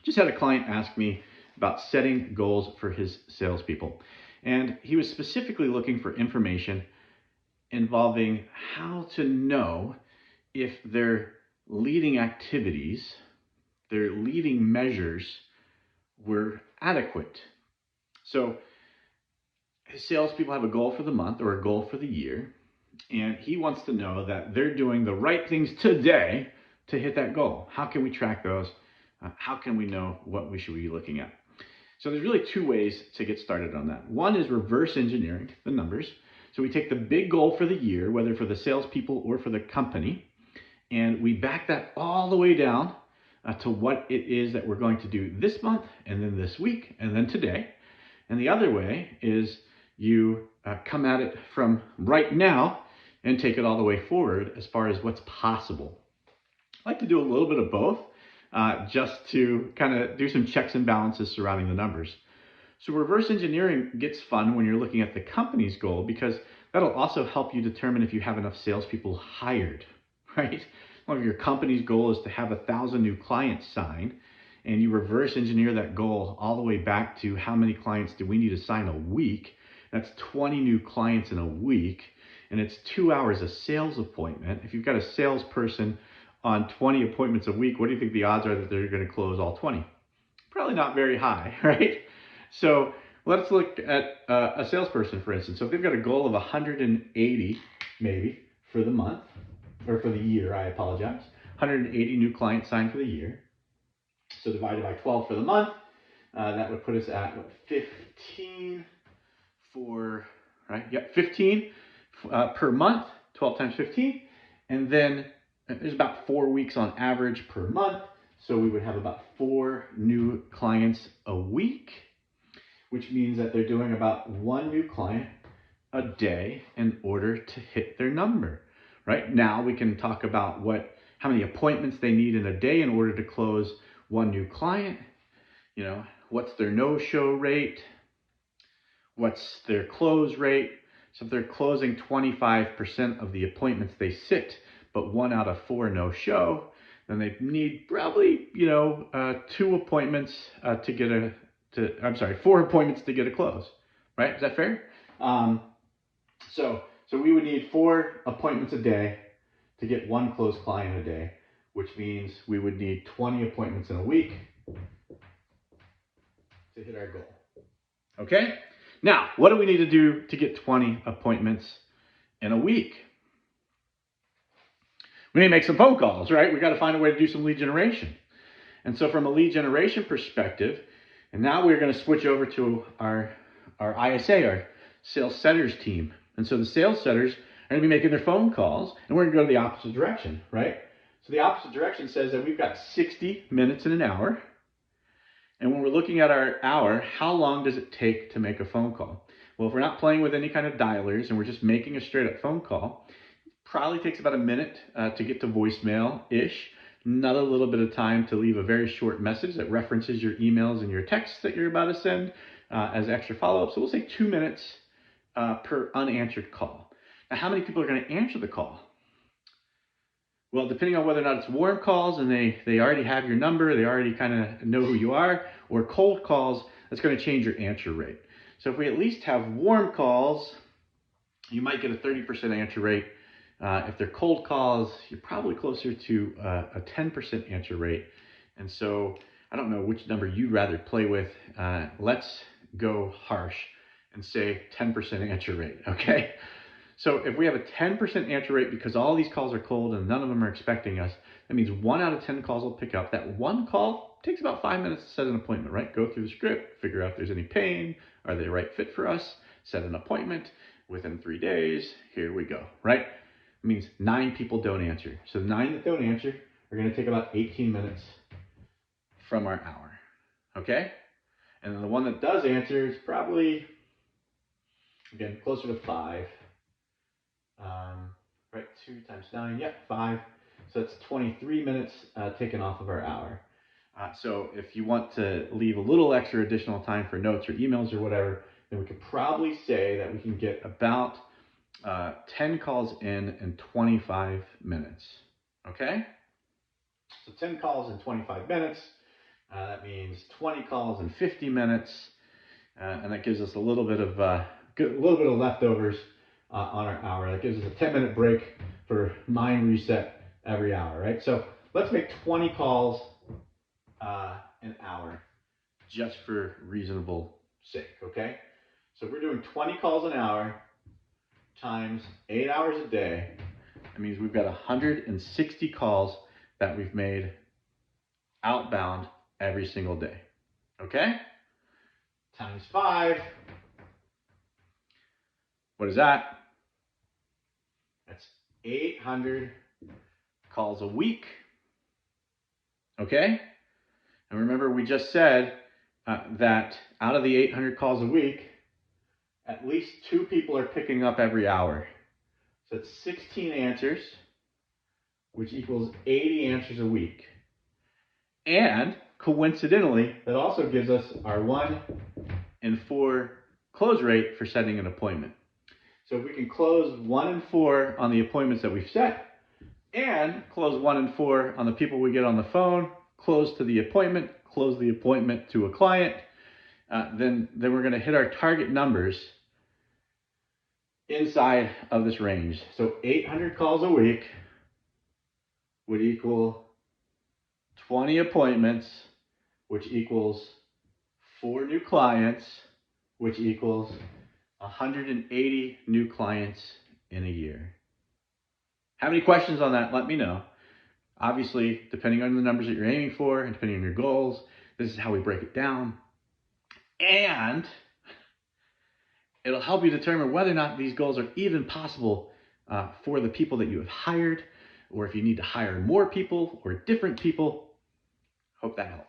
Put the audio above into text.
Just had a client ask me about setting goals for his salespeople. And he was specifically looking for information involving how to know if their leading activities, their leading measures were adequate. So his salespeople have a goal for the month or a goal for the year, and he wants to know that they're doing the right things today to hit that goal. How can we track those? How can we know what we should be looking at? So there's really two ways to get started on that. One is reverse engineering the numbers. So we take the big goal for the year, whether for the salespeople or for the company, and we back that all the way down to what it is that we're going to do this month, and then this week, and then today. And the other way is you come at it from right now and take it all the way forward as far as what's possible. I like to do a little bit of both just to kind of do some checks and balances surrounding the numbers. So reverse engineering gets fun when you're looking at the company's goal, because that'll also help you determine if you have enough salespeople hired, right? Well, if your company's goal is to have 1,000 new clients signed, and you reverse engineer that goal all the way back to how many clients do we need to sign a week, that's 20 new clients in a week, and it's 2 hours a sales appointment. If you've got a salesperson on 20 appointments a week, what do you think the odds are that they're going to close all 20? Probably not very high, right? So let's look at a salesperson, for instance. So if they've got a goal of 180 maybe for the month, or for the year, I apologize, 180 new clients signed for the year. So divided by 12 for the month, that would put us at what, 15 for, right? Yep, 15 per month, 12 times 15. And then there's about 4 weeks on average per month. So we would have about 4 new clients a week, which means that they're doing about 1 new client a day in order to hit their number. Right now we can talk about how many appointments they need in a day in order to close 1 new client. You know, what's their no-show rate? What's their close rate? So if they're closing 25% of the appointments they sit, but 1 out of 4 no-show, then they need probably, 4 appointments to get a close, right? Is that fair? So we would need 4 appointments a day to get 1 closed client a day, which means we would need 20 appointments in a week to hit our goal. Okay? Now, what do we need to do to get 20 appointments in a week? We need to make some phone calls, right? We got to find a way to do some lead generation. And so from a lead generation perspective, and now we're going to switch over to our ISA, our sales setters team. And so the sales setters are going to be making their phone calls, and we're going to go to the opposite direction, right? So the opposite direction says that we've got 60 minutes in an hour. And when we're looking at our hour, how long does it take to make a phone call? Well, if we're not playing with any kind of dialers and we're just making a straight up phone call, it probably takes about a minute to get to voicemail-ish. Another little bit of time to leave a very short message that references your emails and your texts that you're about to send as extra follow-up. So we'll say 2 minutes per unanswered call. Now, how many people are going to answer the call? Well, depending on whether or not it's warm calls and they already have your number, they already kind of know who you are, or cold calls, that's going to change your answer rate. So if we at least have warm calls, you might get a 30% answer rate. If they're cold calls, you're probably closer to a 10% answer rate. And so I don't know which number you'd rather play with. Let's go harsh and say 10% answer rate, okay? So if we have a 10% answer rate because all these calls are cold and none of them are expecting us, that means 1 out of 10 calls will pick up. That 1 call takes about 5 minutes to set an appointment, right? Go through the script, figure out if there's any pain, are they the right fit for us, set an appointment. Within 3 days, here we go, right? It means 9 people don't answer. So 9 that don't answer are going to take about 18 minutes from our hour, okay? And then the one that does answer is probably, again, closer to 5. Right, 2 times 9, yeah, 5. So that's 23 minutes taken off of our hour. So if you want to leave a little extra additional time for notes or emails or whatever, then we could probably say that we can get about 10 calls in 25 minutes. Okay? So 10 calls in 25 minutes That means 20 calls in 50 minutes, and that gives us a little bit of leftovers on our hour. That gives us a 10-minute break for mind reset every hour, right? So let's make 20 calls an hour just for reasonable sake, okay? So if we're doing 20 calls an hour times 8 hours a day, that means we've got 160 calls that we've made outbound every single day, okay? Times 5, what is that? That's 800 calls a week, okay? And remember, we just said that out of the 800 calls a week, at least 2 people are picking up every hour. So it's 16 answers, which equals 80 answers a week. And coincidentally, that also gives us our 1 in 4 close rate for setting an appointment. So if we can close 1 in 4 on the appointments that we've set, and close 1 in 4 on the people we get on the phone, close to the appointment, close the appointment to a client, then we're going to hit our target numbers inside of this range. So 800 calls a week would equal 20 appointments, which equals 4 new clients, which equals 180 new clients in a year. Have any questions on that? Let me know. Obviously, depending on the numbers that you're aiming for and depending on your goals, this is how we break it down. And it'll help you determine whether or not these goals are even possible for the people that you have hired, or if you need to hire more people or different people. Hope that helped.